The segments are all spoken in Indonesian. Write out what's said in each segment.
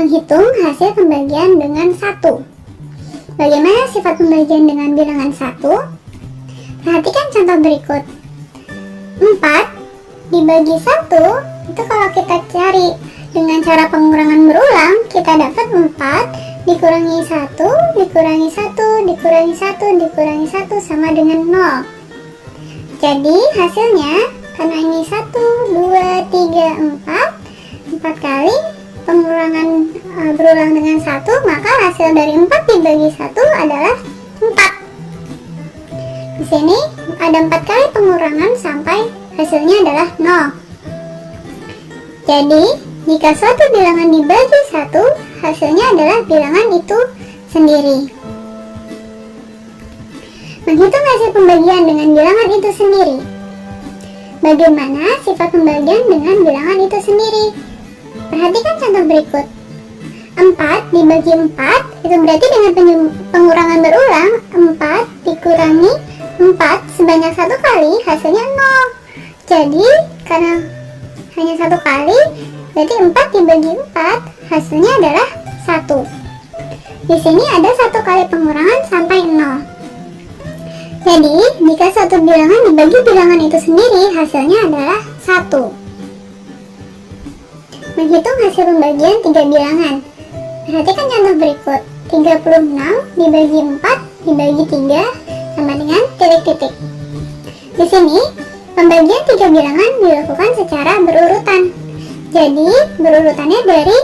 Menghitung hasil pembagian dengan 1. Bagaimana sifat pembagian dengan bilangan 1? Perhatikan contoh berikut. 4 dibagi 1, itu kalau kita cari dengan cara pengurangan berulang, kita dapat 4 dikurangi 1, dikurangi 1, dikurangi 1, dikurangi 1 sama dengan 0. Jadi hasilnya, karena ini 1, 2, 3, 4 kali pengurangan berulang dengan 1, maka hasil dari 4 dibagi 1 adalah 4. Di sini ada 4 kali pengurangan sampai hasilnya adalah 0. Jadi, jika suatu bilangan dibagi 1, hasilnya adalah bilangan itu sendiri. Menghitung hasil pembagian dengan bilangan itu sendiri. Bagaimana sifat pembagian dengan bilangan itu sendiri? Perhatikan contoh berikut. 4 dibagi 4, itu berarti dengan pengurangan berulang, 4 dikurangi 4 sebanyak 1 kali, hasilnya 0. Jadi, karena hanya 1 kali, berarti 4 dibagi 4, hasilnya adalah 1. Di sini ada 1 kali pengurangan sampai 0. Jadi, jika suatu bilangan dibagi bilangan itu sendiri, hasilnya adalah 1. Menghitung hasil pembagian 3 bilangan. Perhatikan contoh berikut. 36 dibagi 4 dibagi 3 sama dengan titik-titik. Di sini, pembagian 3 bilangan dilakukan secara berurutan. Jadi, berurutannya dari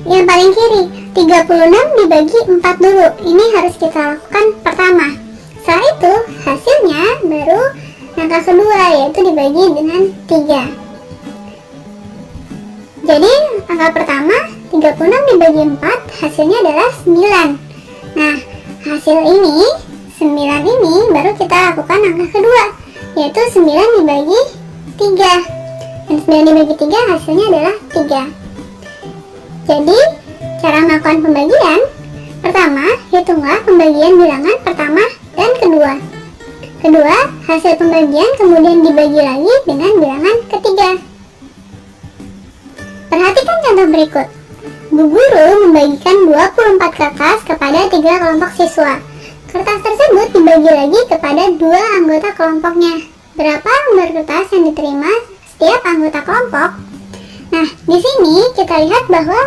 yang paling kiri. 36 dibagi 4 dulu. Ini harus kita lakukan pertama. Setelah itu, hasilnya baru angka kedua, yaitu dibagi dengan 3. Jadi, angka pertama 36 dibagi 4, hasilnya adalah 9. Nah, hasil ini, 9 ini baru kita lakukan angka kedua, yaitu 9 dibagi 3. Dan 9 dibagi 3 hasilnya adalah 3. Jadi, cara melakukan pembagian, pertama, hitunglah pembagian bilangan pertama dan kedua. Kedua, hasil pembagian kemudian dibagi lagi dengan bilangan ketiga. Perhatikan contoh berikut. Bu guru membagikan 24 kertas kepada 3 kelompok siswa. Kertas tersebut dibagi lagi kepada 2 anggota kelompoknya. Berapa lembar kertas yang diterima setiap anggota kelompok? Nah, di sini kita lihat bahwa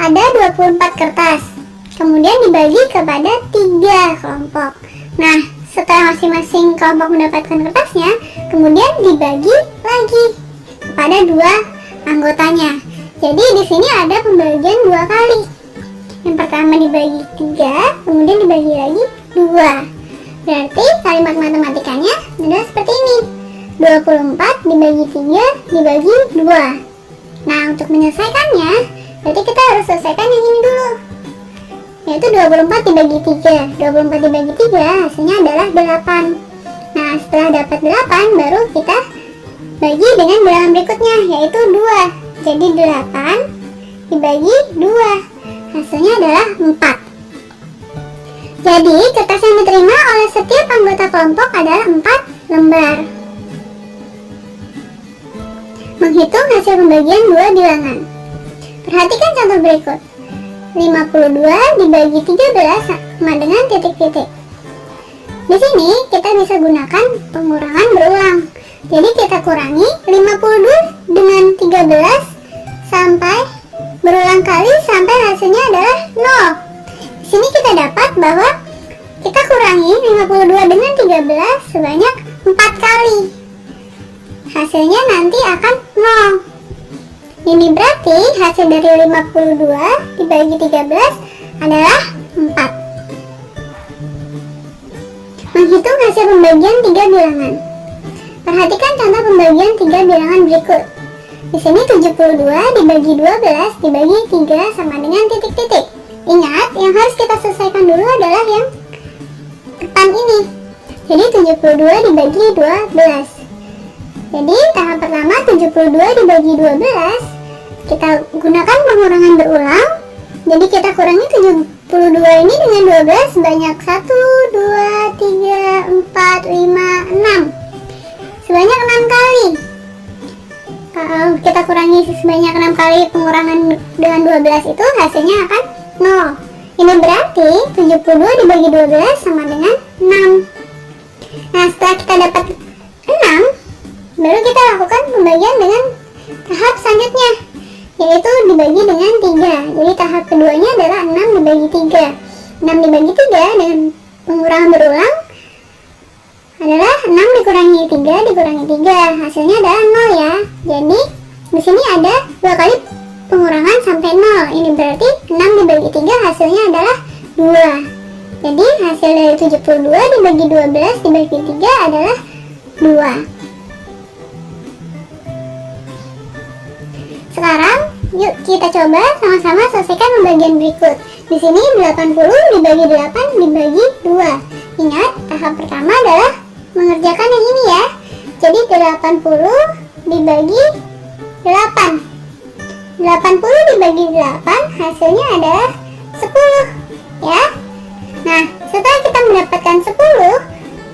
ada 24 kertas. Kemudian dibagi kepada 3 kelompok. Nah, setelah masing-masing kelompok mendapatkan kertasnya, kemudian dibagi lagi kepada 2 anggotanya. Jadi di sini ada pembagian 2 kali. Yang pertama dibagi 3, kemudian dibagi lagi 2. Berarti kalimat matematikanya adalah seperti ini. 24 dibagi 3 dibagi 2. Nah, untuk menyelesaikannya, berarti kita harus selesaikan yang ini dulu, yaitu 24 dibagi 3. 24 dibagi 3 hasilnya adalah 8. Nah, setelah dapat 8, baru kita bagi dengan bilangan berikutnya, yaitu 2. Jadi 8 dibagi 2, hasilnya adalah 4. Jadi, kertas yang diterima oleh setiap anggota kelompok adalah 4 lembar. Menghitung hasil pembagian 2 bilangan. Perhatikan contoh berikut. 52 dibagi 13 sama dengan titik-titik. Di sini kita bisa gunakan pengurangan berulang. Jadi kita kurangi 52 dengan 13 sampai berulang kali sampai hasilnya adalah 0. Di sini kita dapat bahwa kita kurangi 52 dengan 13 sebanyak 4 kali. Hasilnya nanti akan 0. Ini berarti hasil dari 52 dibagi 13 adalah 4. Menghitung hasil pembagian 3 bilangan. Perhatikan contoh pembagian 3 bilangan berikut. Di sini 72 dibagi 12 dibagi 3 sama dengan titik-titik. Ingat, yang harus kita selesaikan dulu adalah yang depan ini. Jadi 72 dibagi 12. Jadi tahap pertama 72 dibagi 12, kita gunakan pengurangan berulang. Jadi kita kurangi 72 ini dengan 12 sebanyak 1, 2, 3, 4, 5, 6. Sebanyak 6 kali. Kalau kita kurangi sebanyak 6 kali pengurangan dengan 12 itu hasilnya akan 0. Ini berarti 72 dibagi 12 sama dengan 6. Nah, setelah kita dapat 6, baru kita lakukan pembagian dengan tahap selanjutnya, yaitu dibagi dengan 3. Jadi tahap keduanya adalah 6 dibagi 3. 6 dibagi 3 dengan pengurangan berulang adalah 6 dikurangi 3 dikurangi 3, hasilnya adalah 0 ya. Jadi di sini ada 2 kali pengurangan sampai 0. Ini berarti 6 dibagi 3 hasilnya adalah 2. Jadi hasil dari 72 dibagi 12 dibagi 3 adalah 2. Sekarang yuk kita coba sama-sama selesaikan pembagian berikut. Di sini 80 dibagi 8 dibagi 2. Ingat, tahap pertama adalah mengerjakan yang ini ya. Jadi 80 dibagi 8. 80 dibagi 8 hasilnya adalah 10 ya. Nah, setelah kita mendapatkan 10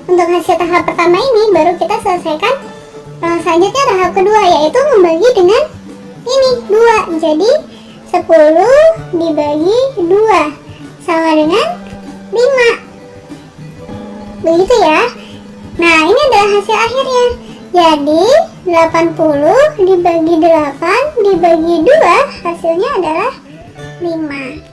untuk hasil tahap pertama ini, baru kita selesaikan selanjutnya tahap kedua, yaitu membagi dengan ini 2. Jadi 10 dibagi 2 sama dengan 5. Begitu ya. Nah, ini adalah hasil akhirnya. Jadi 80 dibagi 8 dibagi 2 hasilnya adalah 5.